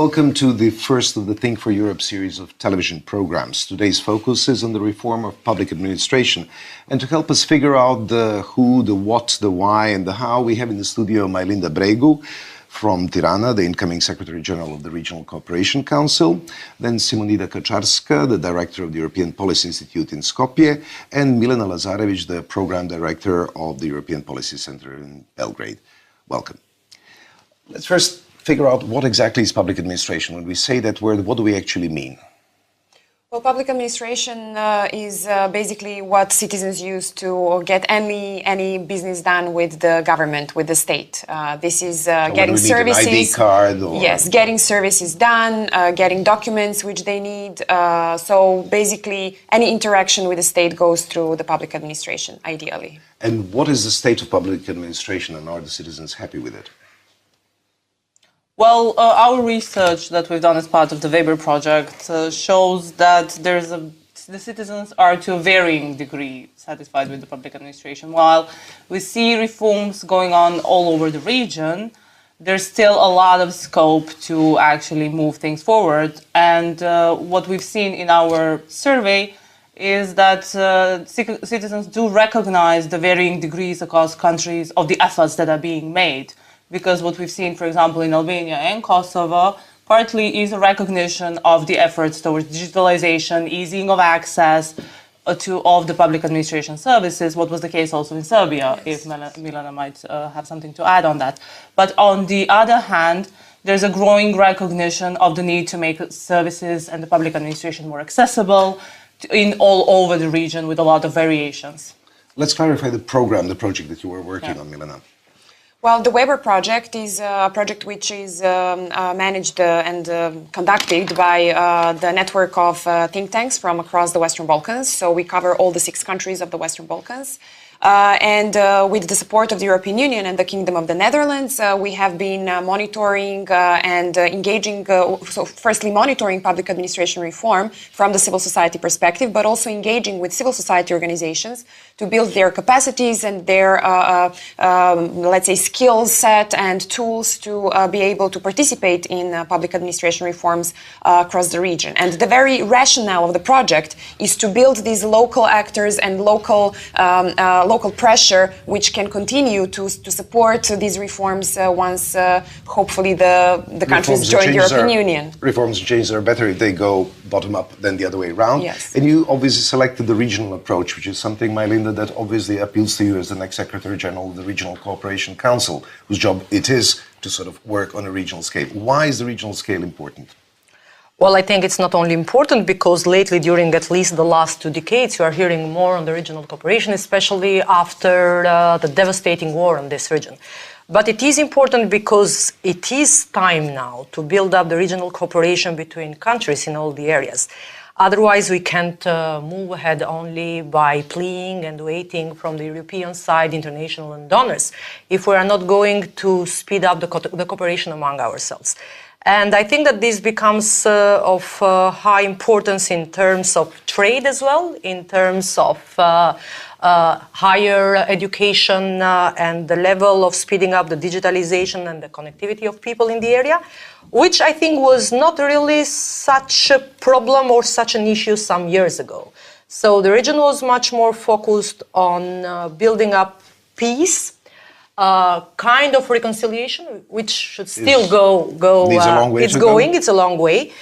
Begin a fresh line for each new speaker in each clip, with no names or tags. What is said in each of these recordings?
welcome to the first of the Think for Europe series of television programs. Today's focus is on the reform of public administration. And to help us figure out the who, the what, the why, and the how, we have in the studio Majlinda Bregu from Tirana, the incoming Secretary General of the Regional Cooperation Council, then Simonida Kaczarska, the Director of the European Policy Institute in Skopje, and Milena Lazarevic, the Program Director of the European Policy Centar in Belgrade. Welcome. Let's first figure out what exactly is public administration. When we say that word, what do we actually mean?
Well, public administration is basically what citizens use to get any business done with the government, with the state. This is getting services.
An ID card or...
Yes, getting services done, getting documents which they need. So basically, any interaction with the state goes through the public administration, ideally.
And what is the state of public administration, and are the citizens happy with it?
Well, our research that we've done as part of the Weber project shows that the citizens are to a varying degree satisfied with the public administration. While we see reforms going on all over the region, there's still a lot of scope to actually move things forward. And what we've seen in our survey is that citizens do recognize the varying degrees across countries of the efforts that are being made. Because what we've seen, for example, in Albania and Kosovo, partly is a recognition of the efforts towards digitalization, easing of access of the public administration services, what was the case also in Serbia, yes. If Milena might have something to add on that. But on the other hand, there's a growing recognition of the need to make services and the public administration more accessible in all over the region with a lot of variations.
Let's clarify the program, the project that you were working on, Milena.
Well, the Weber project is a project which is managed and conducted by the network of think tanks from across the Western Balkans. So we cover all the 6 countries of the Western Balkans. And with the support of the European Union and the Kingdom of the Netherlands, we have been monitoring and engaging, so firstly monitoring public administration reform from the civil society perspective, but also engaging with civil society organizations to build their capacities and their, let's say, skill set and tools to be able to participate in public administration reforms across the region. And the very rationale of the project is to build these local actors and local pressure, which can continue to support these reforms once, hopefully, the countries join the European Union.
Reforms and changes are better if they go bottom up than the other way around.
Yes.
And you obviously selected the regional approach, which is something, Majlinda, that obviously appeals to you as the next Secretary General of the Regional Cooperation Council, whose job it is to sort of work on a regional scale. Why is the regional scale important?
Well, I think it's not only important because lately, during at least the last 2 decades, you are hearing more on the regional cooperation, especially after the devastating war in this region. But it is important because it is time now to build up the regional cooperation between countries in all the areas. Otherwise, we can't move ahead only by pleading and waiting from the European side, international and donors, if we are not going to speed up the cooperation among ourselves. And I think that this becomes of high importance in terms of trade as well, in terms of higher education and the level of speeding up the digitalization and the connectivity of people in the area, which I think was not really such a problem or such an issue some years ago. So the region was much more focused on building up peace, kind of reconciliation, which should still go. It's a long way.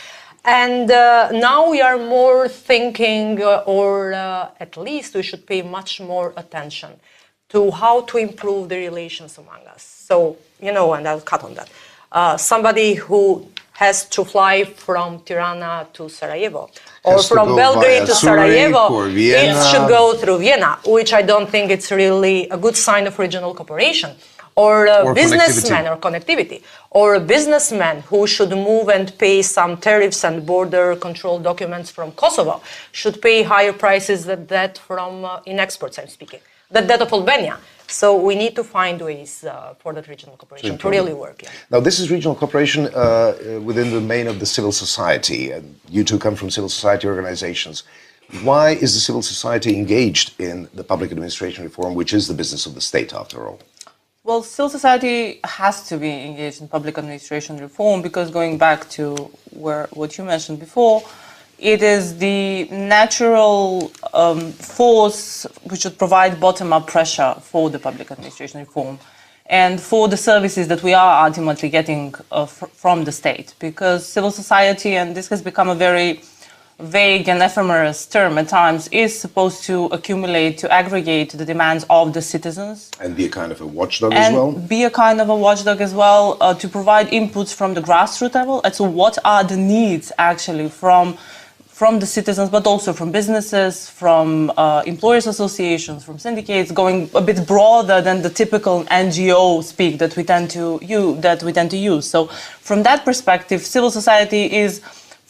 And now we are more thinking, or at least we should pay much more attention to how to improve the relations among us. So, and I'll cut on that. Somebody who has to fly from Tirana to Sarajevo, or from Belgrade to Sarajevo, it should go through Vienna, which I don't think it's really a good sign of regional cooperation. Or a businessman or connectivity, or a businessman who should move and pay some tariffs and border control documents from Kosovo should pay higher prices than that from, in exports I'm speaking, than that of Albania. So we need to find ways for that regional cooperation to really work. Yeah.
Now, this is regional cooperation within the domain of the civil society, and you two come from civil society organizations. Why is the civil society engaged in the public administration reform, which is the business of the state, after all?
Well, civil society has to be engaged in public administration reform because going back to what you mentioned before, it is the natural force which would provide bottom-up pressure for the public administration reform and for the services that we are ultimately getting from the state. Because civil society, and this has become a very vague and ephemeral term at times, is supposed to accumulate, to aggregate the demands of the citizens.
And be a kind of a watchdog as well?
And be a kind of a watchdog as well, to provide inputs from the grassroots level as to what are the needs actually from the citizens, but also from businesses, from employers associations, from syndicates, going a bit broader than the typical NGO speak that we tend to use. So from that perspective, civil society is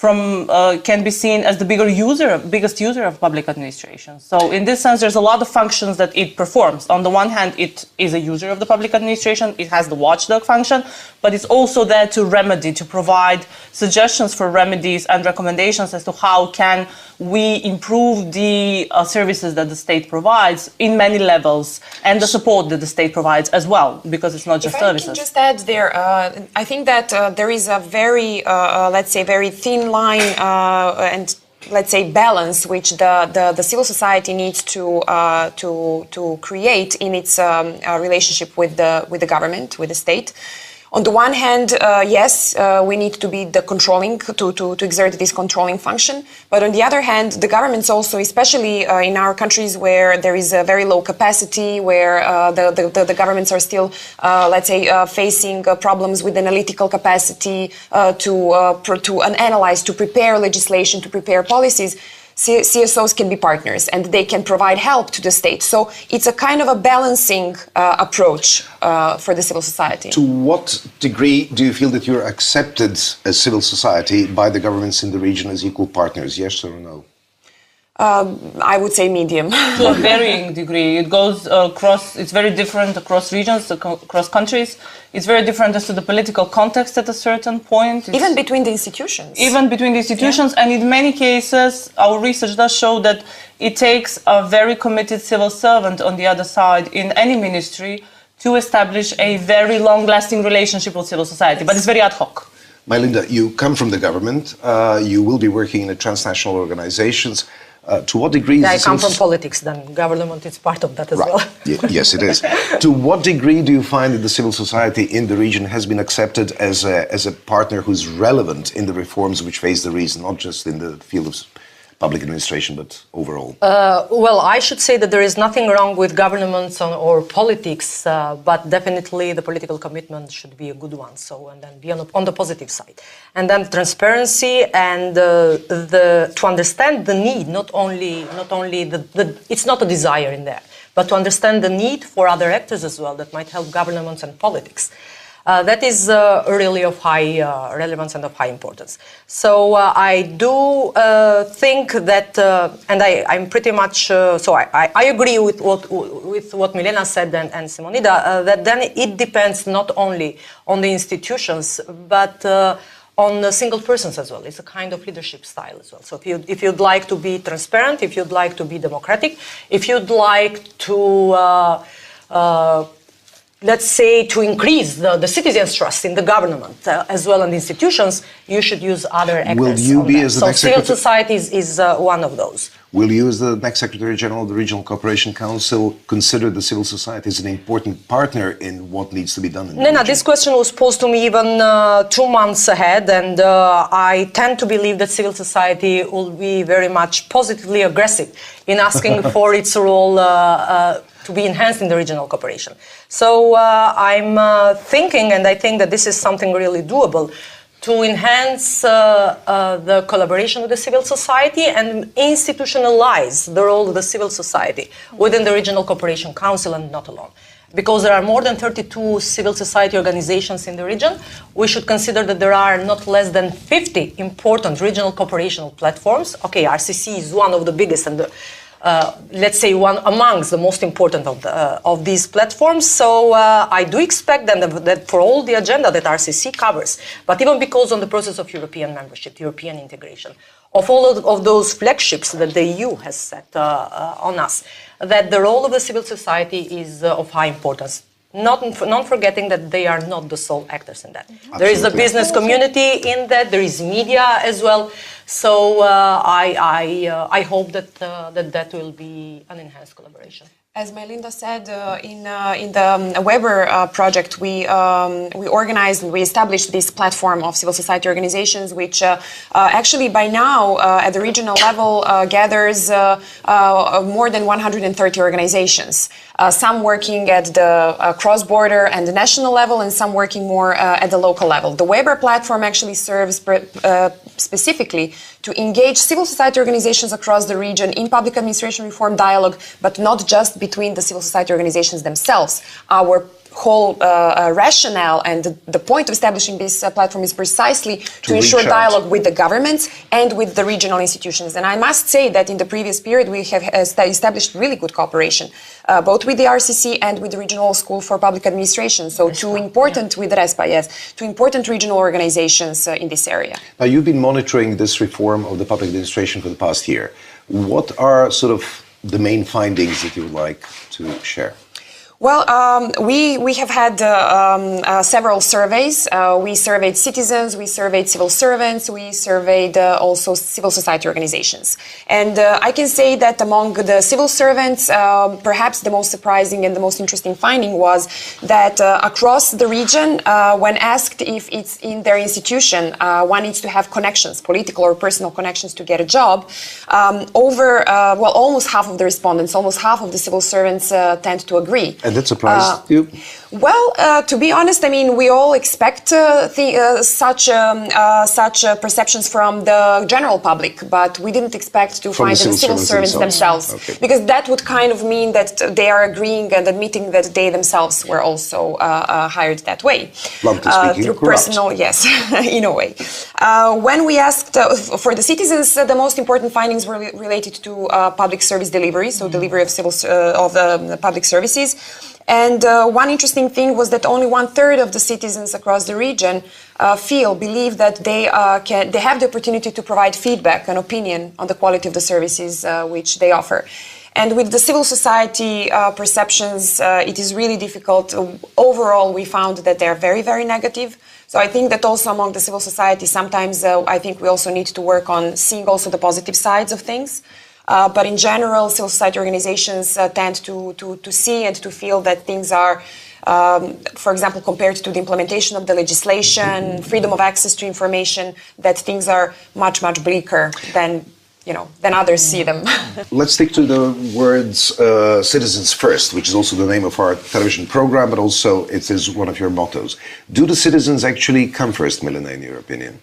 can be seen as the biggest user of public administration. So in this sense, there's a lot of functions that it performs. On the one hand, it is a user of the public administration. It has the watchdog function, but it's also there to remedy, to provide suggestions for remedies and recommendations as to how can we improve the services that the state provides in many levels and the support that the state provides as well, because it's not just services.
I can just add there, I think that there is a very, let's say, very thin line and let's say balance which the civil society needs to create in its relationship with the government, with the state. On the one hand, yes, we need to be the controlling, to exert this controlling function. But on the other hand, the governments also, especially in our countries where there is a very low capacity, where the governments are still, let's say, facing problems with analytical capacity to analyze, to prepare legislation, to prepare policies, CSOs can be partners and they can provide help to the state. So it's a kind of a balancing approach for the civil society.
To what degree do you feel that you're accepted as civil society by the governments in the region as equal partners, yes or no?
I would say medium.
To a varying degree. It goes across, it's very different across regions, across countries. It's very different as to the political context at a certain point.
Even between the institutions.
Even between the institutions. Yeah. And in many cases, our research does show that it takes a very committed civil servant on the other side in any ministry to establish a very long-lasting relationship with civil society. But it's very ad hoc.
Mylinda, you come from the government. You will be working in transnational organizations. To what degree...
I come from politics, then government is part of that as well.
Yes, it is. To what degree do you find that the civil society in the region has been accepted as a partner who's relevant in the reforms which face the region, not just in the field of public administration, but overall?
Well, I should say that there is nothing wrong with governments or politics, but definitely the political commitment should be a good one. So, and then be on the positive side. And then transparency and to understand the need, not only it's not a desire in there, but to understand the need for other actors as well that might help governments and politics. That is really of high relevance and of high importance. So I do think that, and I'm pretty much, so I agree with what Milena said and Simonida, that then it depends not only on the institutions, but on the single persons as well. It's a kind of leadership style as well. So if you'd like to be transparent, if you'd like to be democratic, if you'd like to let's say, to increase the citizens' trust in the government as well and institutions, you should use other actors.
Will you be as the next
civil society is one of those.
Will you, as the next Secretary General of the Regional Cooperation Council, consider the civil society as an important partner in what needs to be done in the region?
This question was posed to me even 2 months ahead, and I tend to believe that civil society will be very much positively aggressive in asking for its role to be enhanced in the regional cooperation. So I'm thinking, and I think that this is something really doable, to enhance the collaboration with the civil society and institutionalize the role of the civil society within the Regional Cooperation Council and not alone. Because there are more than 32 civil society organizations in the region, we should consider that there are not less than 50 important regional cooperation platforms. Okay, RCC is one of the biggest and let's say one amongst the most important of these platforms. So I do expect that for all the agenda that RCC covers, but even because on the process of European membership, European integration, of all of those flagships that the EU has set on us, that the role of the civil society is of high importance. not forgetting that they are not the sole actors in that. Absolutely. There is a business community in that. There is media as well. So I hope that that will be an enhanced collaboration.
As Melinda said, in the Weber project, we established this platform of civil society organizations, which actually by now at the regional level gathers more than 130 organizations. Some working at the cross-border and the national level, and some working more at the local level. The Weber platform actually serves specifically to engage civil society organizations across the region in public administration reform dialogue, but not just between the civil society organizations themselves. Our whole rationale and the point of establishing this platform is precisely to ensure dialogue with the governments and with the regional institutions. And I must say that in the previous period we have established really good cooperation, both with the RCC and with the Regional School for Public Administration. So two important, with RESPA, yes, two important regional organizations in this area.
Now you've been monitoring this reform of the public administration for the past year. What are sort of the main findings that you would like to share?
Well, we have had several surveys. We surveyed citizens, we surveyed civil servants, we surveyed also civil society organizations. And I can say that among the civil servants, perhaps the most surprising and the most interesting finding was that across the region, when asked if it's in their institution, one needs to have connections, political or personal connections to get a job, almost half of the respondents, almost half of the civil servants tend to agree.
And that surprised you?
Well, to be honest, I mean, we all expect such perceptions from the general public, but we didn't expect to find the civil servants themselves. Okay. Because that would kind of mean that they are agreeing and admitting that they themselves were also hired that way.
Bluntly speaking,
through
corrupt.
Personal, yes, in a way. When we asked for the citizens, the most important findings were related to public service delivery, so delivery of public services. And one interesting thing was that only 1/3 of the citizens across the region believe that they have the opportunity to provide feedback and opinion on the quality of the services which they offer. And with the civil society perceptions, it is really difficult. Overall, we found that they are very, very negative. So I think that also among the civil society, sometimes I think we also need to work on seeing also the positive sides of things. But in general, civil society organizations tend to see and to feel that things are, for example, compared to the implementation of the legislation, freedom of access to information, that things are much, much bleaker than others see them.
Let's stick to the words citizens first, which is also the name of our television program, but also it is one of your mottos. Do the citizens actually come first, Milena, in your opinion?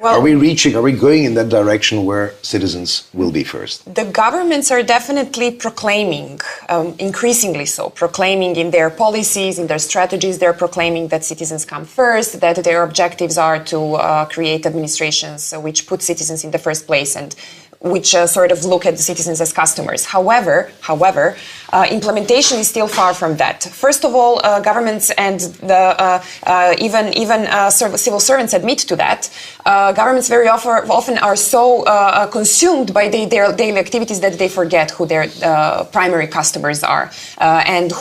Well, are we going in that direction where citizens will be first?
The governments are definitely proclaiming, increasingly so, proclaiming in their policies, in their strategies, they're proclaiming that citizens come first, that their objectives are to create administrations which put citizens in the first place and which sort of look at the citizens as customers. However, implementation is still far from that. First of all, governments and even civil servants admit to that. Governments very often are so consumed by their daily activities that they forget who their primary customers are and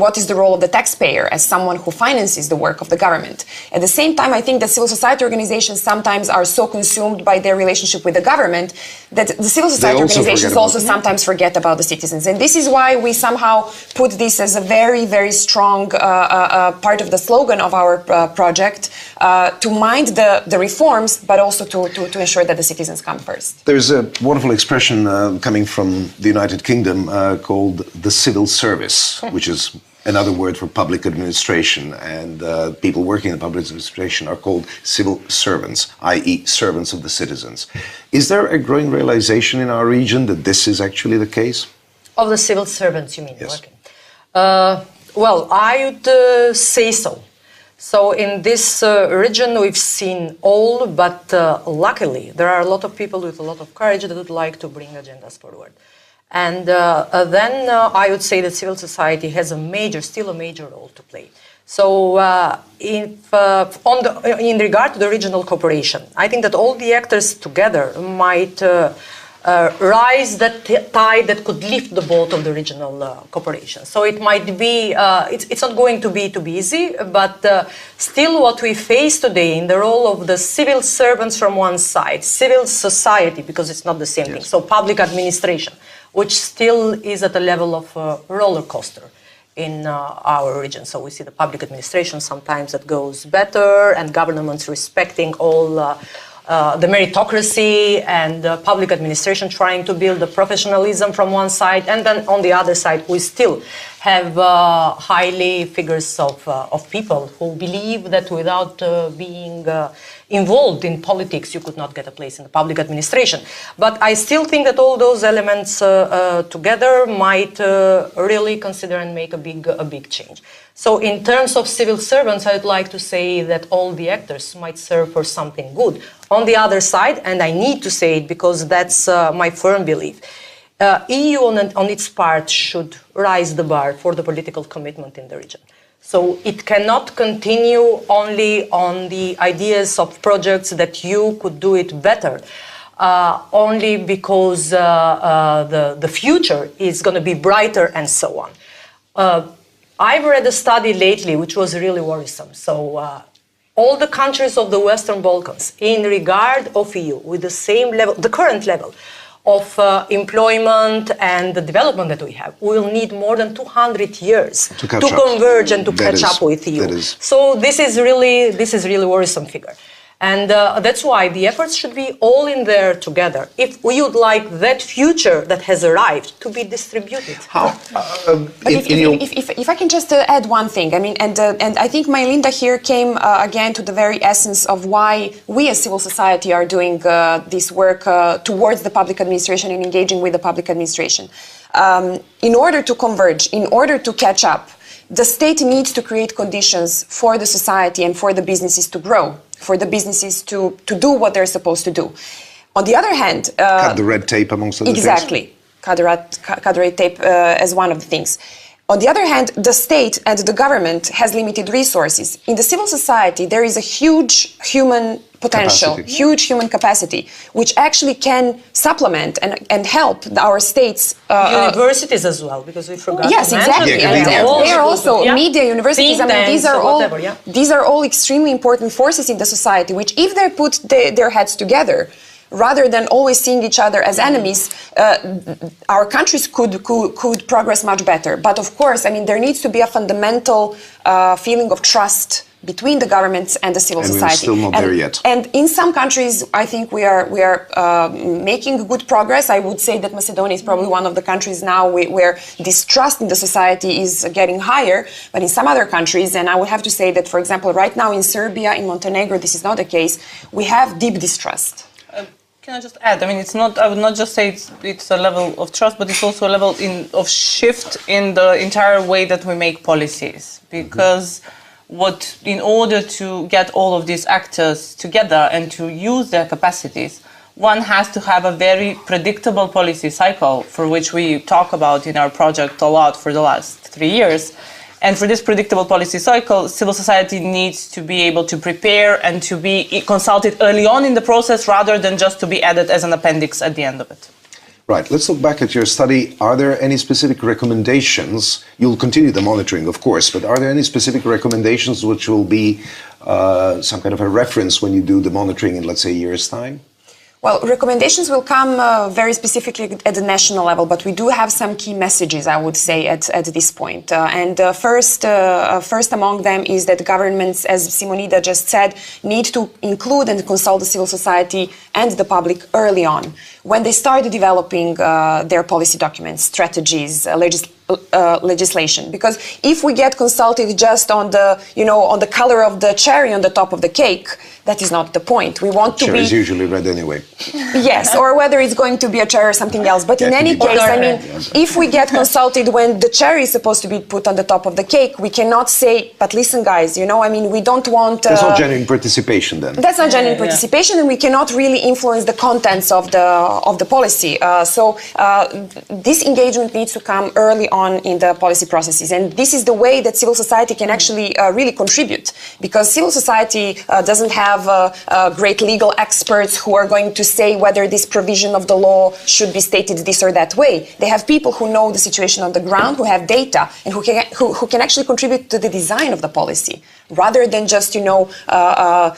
what is the role of the taxpayer as someone who finances the work of the government. At the same time, I think that civil society organizations sometimes are so consumed by their relationship with the government that the civil society organizations also sometimes forget about the citizens. And this is why we somehow put this as a very, very strong part of the slogan of our project, to mind the reforms, but also to ensure that the citizens come first.
There's a wonderful expression coming from the United Kingdom called the civil service, which is another word for public administration, and people working in public administration are called civil servants, i.e. servants of the citizens. Is there a growing realization in our region that this is actually the case?
Of the civil servants, you mean?
Yes.
Okay. Well, I would say so. So in this region we've seen all, but luckily there are a lot of people with a lot of courage that would like to bring agendas forward. And then I would say that civil society has still a major role to play. So in regard to the regional cooperation, I think that all the actors together might rise that tide that could lift the boat of the regional cooperation. So it might be, it's not going to be too easy, but still what we face today in the role of the civil servants from one side, civil society, because it's not the same thing, so public administration, which still is at the level of a roller coaster in our region. So we see the public administration sometimes that goes better, and governments respecting all the meritocracy and public administration trying to build the professionalism from one side, and then on the other side we still have highly figures of people who believe that without being involved in politics you could not get a place in the public administration. But I still think that all those elements together might really consider and make a big change. So in terms of civil servants, I'd like to say that all the actors might serve for something good. On the other side, and I need to say it because that's my firm belief, EU on its part should raise the bar for the political commitment in the region. So it cannot continue only on the ideas of projects that you could do it better, only because the future is going to be brighter and so on. I've read a study lately which was really worrisome. So all the countries of the Western Balkans, in regard of EU, with the same level, the current level of employment and the development that we have, will need more than 200 years to converge and to catch up with EU. So this is really worrisome figure. And that's why the efforts should be all in there together. If we would like that future that has arrived to be distributed.
How? If I can just add one thing, I mean, and I think Melinda here came again to the very essence of why we as civil society are doing this work towards the public administration and engaging with the public administration. In order to converge, in order to catch up, the state needs to create conditions for the society and for the businesses to grow, for the businesses to do what they're supposed to do. On the other hand...
cut the red tape amongst other things.
Exactly. Cut the red tape as one of the things. On the other hand, the state and the government has limited resources. In the civil society, there is a huge human potential, huge human capacity, which actually can supplement and help our states.
Universities as well, because we forgot.
Yes, exactly. And they are also media universities. I mean, these are all extremely important forces in the society, which if they put their heads together, rather than always seeing each other as enemies, our countries could progress much better. But of course, I mean, there needs to be a fundamental feeling of trust between the governments and the civil society.
We're still not there yet.
And in some countries, I think we are making good progress. I would say that Macedonia is probably one of the countries now where this trust in the society is getting higher. But in some other countries, and I would have to say that, for example, right now in Serbia, in Montenegro, this is not the case. We have deep distrust.
Can I just add? I mean, it's not. I would not just say it's a level of trust, but it's also a level of shift in the entire way that we make policies. Because in order to get all of these actors together and to use their capacities, one has to have a very predictable policy cycle, for which we talk about in our project a lot for the last 3 years. And for this predictable policy cycle, civil society needs to be able to prepare and to be consulted early on in the process rather than just to be added as an appendix at the end of it.
Right. Let's look back at your study. Are there any specific recommendations? You'll continue the monitoring, of course, but are there any specific recommendations which will be some kind of a reference when you do the monitoring in, let's say, a year's time?
Well, recommendations will come very specifically at the national level, but we do have some key messages, I would say, at this point. First among them is that governments, as Simonida just said, need to include and consult the civil society and the public early on, when they start developing their policy documents, strategies, legislation. Because if we get consulted just on the color of the cherry on the top of the cake, that is not the point. We want to be...
Cherry is usually red anyway.
Yes, or whether it's going to be a cherry or something else. But in any case, I mean, if we get consulted when the cherry is supposed to be put on the top of the cake, we cannot say, but listen, guys, I mean, we don't want...
That's not genuine participation then.
That's not genuine participation, and we cannot really influence the contents of the policy. So this engagement needs to come early on in the policy processes. And this is the way that civil society can actually really contribute, because civil society doesn't have have great legal experts who are going to say whether this provision of the law should be stated this or that way. They have people who know the situation on the ground, who have data, and who can actually contribute to the design of the policy, rather than just,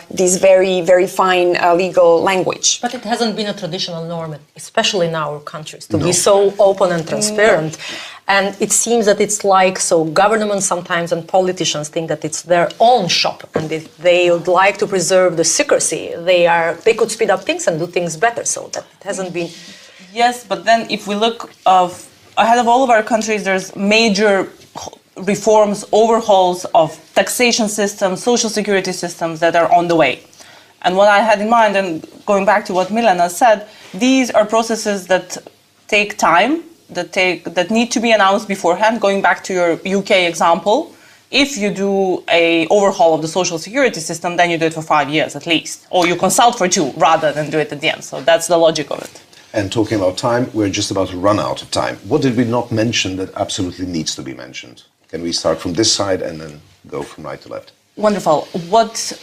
this very, very fine legal language.
But it hasn't been a traditional norm, especially in our countries, to be so open and transparent. And it seems that it's like, so governments sometimes and politicians think that it's their own shop, and if they would like to preserve the secrecy, they could speed up things and do things better, so that it hasn't been...
Yes, but then if we look ahead of all of our countries, there's major reforms, overhauls of taxation systems, social security systems that are on the way. And what I had in mind, and going back to what Milena said, these are processes that take time, that need to be announced beforehand. Going back to your UK example, if you do an overhaul of the social security system, then you do it for 5 years at least, or you consult for 2 rather than do it at the end. So that's the logic of it.
And talking about time, we're just about to run out of time. What did we not mention that absolutely needs to be mentioned? Can we start from this side and then go from right to left?
Wonderful. What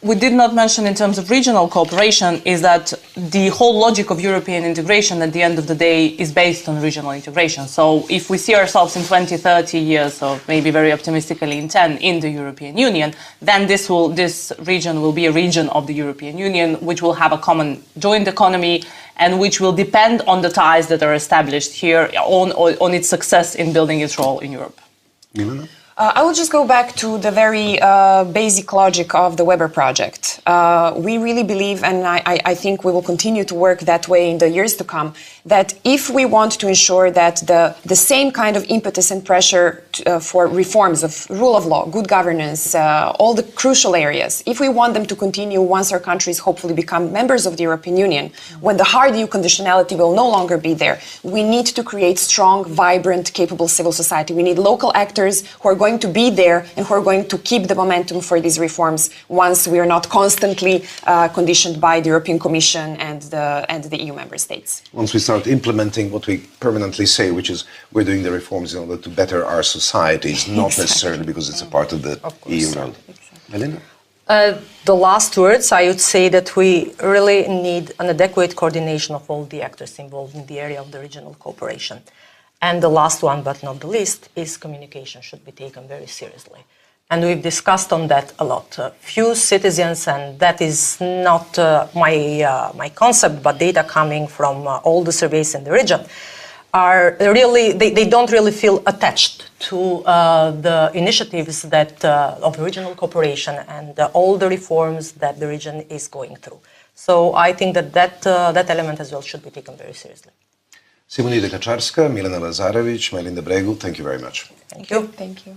we did not mention in terms of regional cooperation is that the whole logic of European integration at the end of the day is based on regional integration. So if we see ourselves in 20, 30 years, or maybe very optimistically in 10, in the European Union, then this region will be a region of the European Union, which will have a common joint economy and which will depend on the ties that are established here on its success in building its role in Europe.
Milena?
I will just go back to the very basic logic of the Weber project. We really believe, and I think we will continue to work that way in the years to come, that if we want to ensure that the same kind of impetus and pressure for reforms of rule of law, good governance, all the crucial areas, if we want them to continue once our countries hopefully become members of the European Union, when the hard EU conditionality will no longer be there, we need to create strong, vibrant, capable civil society. We need local actors who are going to be there and who are going to keep the momentum for these reforms once we are not constantly conditioned by the European Commission and the EU member states.
Once we start implementing what we permanently say, which is we're doing the reforms in order to better our societies, not necessarily because it's a part of the EU road. Melina?
The last words, I would say that we really need an adequate coordination of all the actors involved in the area of the regional cooperation. And the last one, but not the least, is communication should be taken very seriously. And we've discussed on that a lot. Few citizens, and that is not my concept, but data coming from all the surveys in the region, are really, they don't really feel attached to the initiatives that of regional cooperation and all the reforms that the region is going through. So I think that element as well should be taken very seriously.
Simonida Kaczarska, Milena Lazarević, Melinda Bregu, thank you very much.
Thank you.
Thank you.